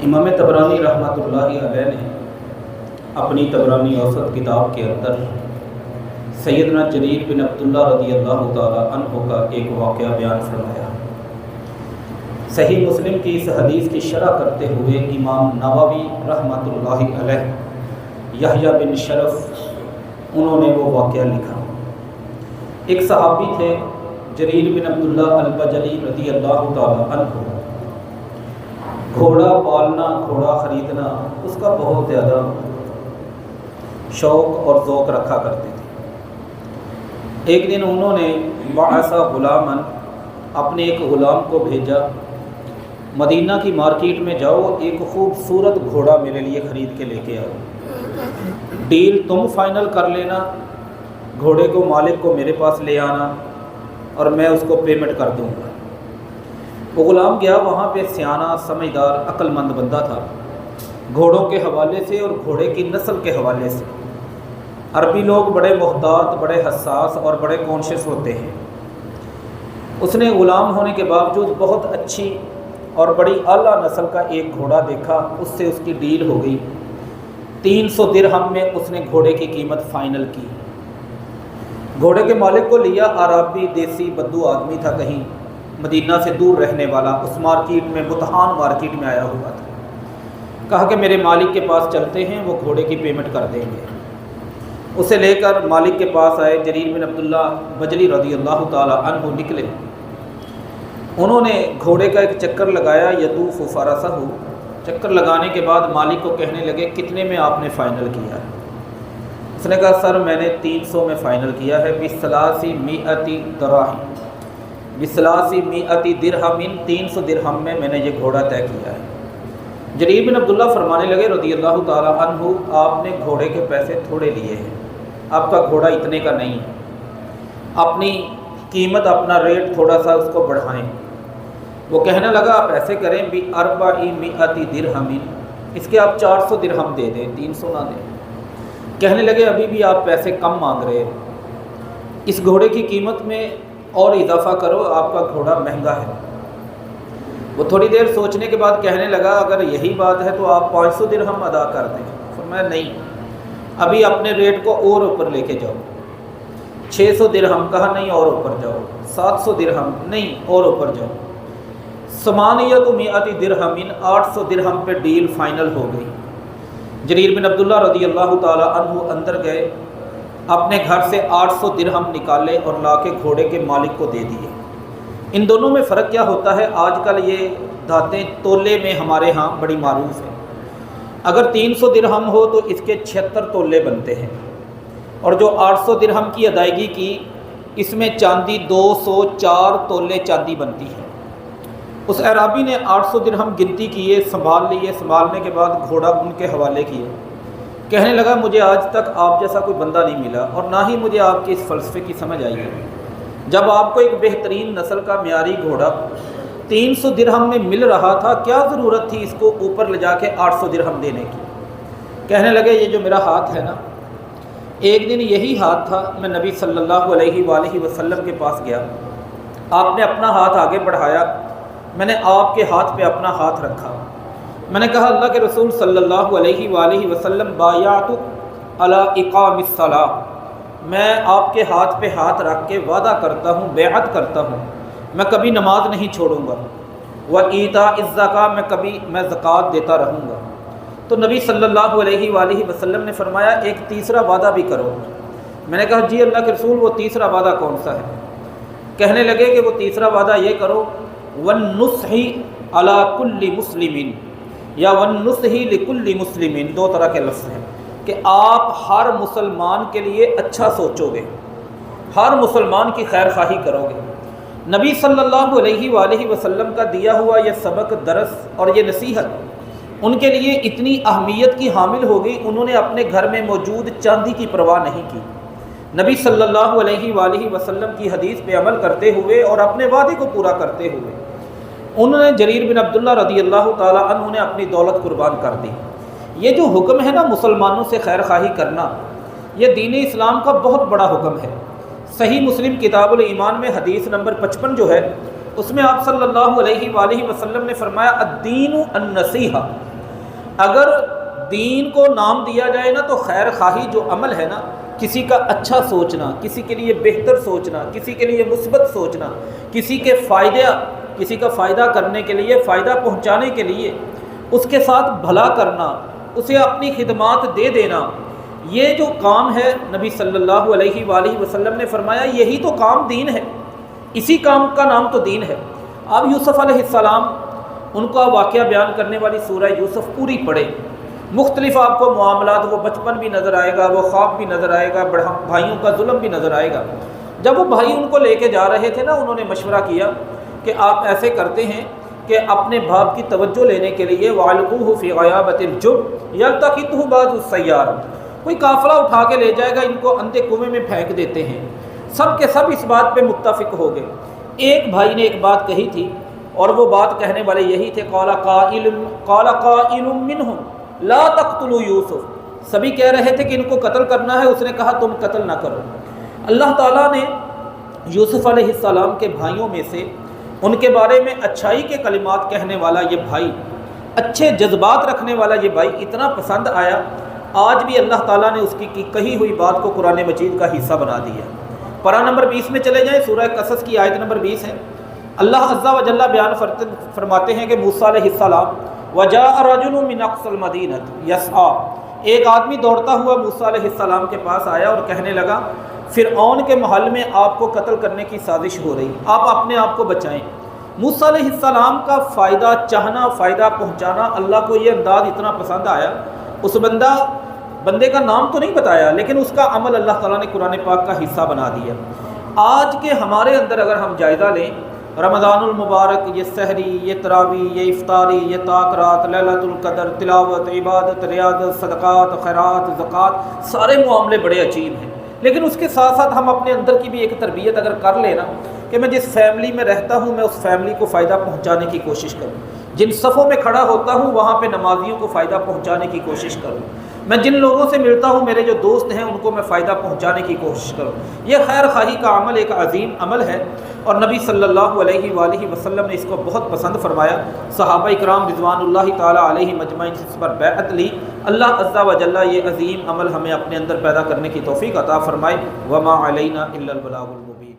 امام طبرانی رحمۃ اللہ علیہ نے اپنی طبرانی اوسط کتاب کے اندر سیدنا جریر بن عبداللہ رضی اللہ تعالی عنہ کا ایک واقعہ بیان فرمایا۔ صحیح مسلم کی اس حدیث کی شرح کرتے ہوئے امام نووی رحمۃ اللہ علیہ یحییٰ بن شرف انہوں نے وہ واقعہ لکھا۔ ایک صحابی تھے جریر بن عبداللہ البجلی رضی اللہ تعالی عنہ، گھوڑا پالنا گھوڑا خریدنا اس کا بہت زیادہ شوق اور ذوق رکھا کرتے تھے۔ ایک دن انہوں نے بعث غلاماً اپنے ایک غلام کو بھیجا، مدینہ کی مارکیٹ میں جاؤ، ایک خوبصورت گھوڑا میرے لیے خرید کے لے کے آؤ، ڈیل تم فائنل کر لینا، گھوڑے کو مالک کو میرے پاس لے آنا اور میں اس کو پیمنٹ کر دوں گا۔ وہ غلام گیا، وہاں پہ سیانہ سمجھدار عقل مند بندہ تھا، گھوڑوں کے حوالے سے اور گھوڑے کی نسل کے حوالے سے عربی لوگ بڑے محتاط، بڑے حساس اور بڑے کانشیس ہوتے ہیں۔ اس نے غلام ہونے کے باوجود بہت اچھی اور بڑی اعلیٰ نسل کا ایک گھوڑا دیکھا، اس سے اس کی ڈیل ہو گئی۔ 300 درہم میں اس نے گھوڑے کی قیمت فائنل کی۔ گھوڑے کے مالک کو لیا، عربی دیسی بدو آدمی تھا، کہیں مدینہ سے دور رہنے والا، اس مارکیٹ میں بطحان مارکیٹ میں آیا ہوا تھا۔ کہا کہ میرے مالک کے پاس چلتے ہیں، وہ گھوڑے کی پیمنٹ کر دیں گے۔ اسے لے کر مالک کے پاس آئے، جریر بن عبداللہ بجلی رضی اللہ تعالی عنہ نکلے۔ انہوں نے گھوڑے کا ایک چکر لگایا، یطوف فرسہ، چکر لگانے کے بعد مالک کو کہنے لگے کتنے میں آپ نے فائنل کیا ہے؟ اس نے کہا سر میں نے 300 میں فائنل کیا ہے، ب300 دراہم، ب300 درہم، 300 درہم میں نے یہ گھوڑا طے کیا ہے۔ جریر بن عبداللہ فرمانے لگے رضی اللہ تعالی عنہ، آپ نے گھوڑے کے پیسے تھوڑے لیے ہیں، آپ کا گھوڑا اتنے کا نہیں ہے، اپنی قیمت اپنا ریٹ تھوڑا سا اس کو بڑھائیں۔ وہ کہنے لگا آپ ایسے کریں، ب400 درہم، اس کے آپ 400 درہم دے دیں، 300 نہ دیں۔ کہنے لگے ابھی بھی آپ پیسے کم مانگ رہے ہیں، اس گھوڑے کی قیمت میں اور اضافہ کرو، آپ کا گھوڑا مہنگا ہے۔ وہ تھوڑی دیر سوچنے کے بعد کہنے لگا اگر یہی بات ہے تو آپ 500 درہم ادا کر دیں۔ فرمایا نہیں، ابھی اپنے ریٹ کو اور اوپر لے کے جاؤ۔ 600 درہم، کہا نہیں اور اوپر جاؤ۔ 700 درہم، نہیں اور اوپر جاؤ۔ 800 درہم، 800 درہم پہ ڈیل فائنل ہو گئی۔ جریر بن عبداللہ رضی اللہ تعالی عنہ اندر گئے، اپنے گھر سے 800 درہم نکالے اور لا کے گھوڑے کے مالک کو دے دیے۔ ان دونوں میں فرق کیا ہوتا ہے؟ آج کل یہ دھاتیں تولے میں ہمارے ہاں بڑی معروف ہیں۔ اگر 300 درہم ہو تو اس کے 76 تولے بنتے ہیں، اور جو 800 درہم کی ادائیگی کی اس میں چاندی 204 تولے چاندی بنتی ہے۔ اس اعرابی نے 800 درہم گنتی کیے، سنبھال لیے، سنبھالنے کے بعد گھوڑا ان کے حوالے کیے۔ کہنے لگا مجھے آج تک آپ جیسا کوئی بندہ نہیں ملا، اور نہ ہی مجھے آپ کے اس فلسفے کی سمجھ آئی ہے۔ جب آپ کو ایک بہترین نسل کا معیاری گھوڑا 300 درہم میں مل رہا تھا، کیا ضرورت تھی اس کو اوپر لے جا کے 800 درہم دینے کی؟ کہنے لگے یہ جو میرا ہاتھ ہے نا، ایک دن یہی ہاتھ تھا، میں نبی صلی اللہ علیہ وآلہ وسلم کے پاس گیا، آپ نے اپنا ہاتھ آگے بڑھایا، میں نے آپ کے ہاتھ پہ اپنا ہاتھ رکھا، میں نے کہا اللہ کے رسول صلی اللہ علیہ وآلہ وسلم بایعت علی اقام الصلاۃ، میں آپ کے ہاتھ پہ ہاتھ رکھ کے وعدہ کرتا ہوں، بیعت کرتا ہوں، میں کبھی نماز نہیں چھوڑوں گا، وایتاء الزکوٰۃ، میں زکوٰۃ دیتا رہوں گا۔ تو نبی صلی اللہ علیہ وآلہ وسلم نے فرمایا ایک تیسرا وعدہ بھی کرو۔ میں نے کہا جی اللہ کے رسول وہ تیسرا وعدہ کون سا ہے؟ کہنے لگے کہ وہ تیسرا وعدہ یہ کرو، وَالنُّصْحِ عَلَىٰ كُلِّ مُسْلِمٍ، یا وَالنُّصْحِ لِكُلِّ مُسْلِمٍ، دو طرح کے لفظ ہیں کہ آپ ہر مسلمان کے لیے اچھا سوچو گے، ہر مسلمان کی خیر خواہی کرو گے۔ نبی صلی اللہ علیہ وآلہ وسلم کا دیا ہوا یہ سبق، درس اور یہ نصیحت ان کے لیے اتنی اہمیت کی حامل ہو گئی، انہوں نے اپنے گھر میں موجود چاندی کی پرواہ نہیں کی۔ نبی صلی اللہ علیہ وآلہ وسلم کی حدیث پہ عمل کرتے ہوئے اور اپنے وعدے کو پورا کرتے ہوئے انہوں نے جریر بن عبداللہ رضی اللہ تعالی عنہ نے اپنی دولت قربان کر دی۔ یہ جو حکم ہے نا مسلمانوں سے خیر خواہی کرنا، یہ دین اسلام کا بہت بڑا حکم ہے۔ صحیح مسلم کتاب الایمان میں حدیث نمبر 55 جو ہے، اس میں آپ صلی اللہ علیہ وآلہ وسلم نے فرمایا الدین النصیحہ، اگر دین کو نام دیا جائے نا تو خیر خواہی جو عمل ہے نا، کسی کا اچھا سوچنا، کسی کے لیے بہتر سوچنا، کسی کے لیے مثبت سوچنا، کسی کا فائدہ کرنے کے لیے، فائدہ پہنچانے کے لیے اس کے ساتھ بھلا کرنا، اسے اپنی خدمات دے دینا، یہ جو کام ہے نبی صلی اللہ علیہ وآلہ وسلم نے فرمایا یہی تو کام دین ہے، اسی کام کا نام تو دین ہے۔ آپ یوسف علیہ السلام، ان کا واقعہ بیان کرنے والی سورہ یوسف پوری پڑھیں، مختلف آپ کو معاملات، وہ بچپن بھی نظر آئے گا، وہ خواب بھی نظر آئے گا، بھائیوں کا ظلم بھی نظر آئے گا۔ جب وہ بھائی ان کو لے کے جا رہے تھے نا، انہوں نے مشورہ کیا کہ آپ ایسے کرتے ہیں کہ اپنے باپ کی توجہ لینے کے لیے وَعَلْقُوهُ فِي غَيَابَةِ الْجُبِّ يَلْتَقِطْهُ بَعْضُ السَّيَّارَةِ، کوئی قافلہ اٹھا کے لے جائے گا، ان کو اندھے کنویں میں پھینک دیتے ہیں۔ سب کے سب اس بات پہ متفق ہو گئے۔ ایک بھائی نے ایک بات کہی تھی، اور وہ بات کہنے والے یہی تھے، قَالَ قَائِلٌ مِّنْهُمْ لَا تَقْتُلُوا يُوسُف، سبھی کہہ رہے تھے کہ ان کو قتل کرنا ہے، اس نے کہا تم قتل نہ کرو۔ اللہ تعالیٰ نے یوسف علیہ السلام کے بھائیوں میں سے ان کے بارے میں اچھائی کے کلمات کہنے والا یہ بھائی، اچھے جذبات رکھنے والا یہ بھائی اتنا پسند آیا، آج بھی اللہ تعالیٰ نے اس کی کہی ہوئی بات کو قرآن مجید کا حصہ بنا دیا۔ پارہ نمبر 20 میں چلے جائیں، سورہ قصص کی آیت نمبر 20 ہے۔ اللہ عز و جل بیان فرماتے ہیں کہ موسیٰ علیہ السلام وَجَاءَ رَجُلٌ مِّنْ أَقْصَى الْمَدِينَةِ يَسْعَىٰ، ایک آدمی دوڑتا ہوا موسیٰ علیہ السلام کے پاس آیا اور کہنے لگا فرعون کے محل میں آپ کو قتل کرنے کی سازش ہو رہی، آپ اپنے آپ کو بچائیں۔ موسیٰ علیہ السلام کا فائدہ چاہنا، فائدہ پہنچانا، اللہ کو یہ انداز اتنا پسند آیا، اس بندے کا نام تو نہیں بتایا، لیکن اس کا عمل اللہ تعالیٰ نے قرآن پاک کا حصہ بنا دیا۔ آج کے ہمارے اندر اگر ہم جائزہ لیں، رمضان المبارک، یہ سحری، یہ تراویح، یہ افطاری، یہ طاقرات، لیلۃ القدر، تلاوت، عبادت، ریاضت، صدقات، خیرات، زکوٰۃ، سارے معاملے بڑے عجیب ہیں، لیکن اس کے ساتھ ساتھ ہم اپنے اندر کی بھی ایک تربیت اگر کر لینا کہ میں جس فیملی میں رہتا ہوں میں اس فیملی کو فائدہ پہنچانے کی کوشش کروں، جن صفوں میں کھڑا ہوتا ہوں وہاں پہ نمازیوں کو فائدہ پہنچانے کی کوشش کروں، میں جن لوگوں سے ملتا ہوں میرے جو دوست ہیں ان کو میں فائدہ پہنچانے کی کوشش کروں، یہ خیر خواہی کا عمل ایک عظیم عمل ہے، اور نبی صلی اللہ علیہ وآلہ وسلم نے اس کو بہت پسند فرمایا۔ صحابہ اکرام رضوان اللہ تعالی علیہ مجمعین اس پر بیعت لی۔ اللہ عز و جل یہ عظیم عمل ہمیں اپنے اندر پیدا کرنے کی توفیق عطا فرمائے۔ وما علینا الا البلاغ المبین۔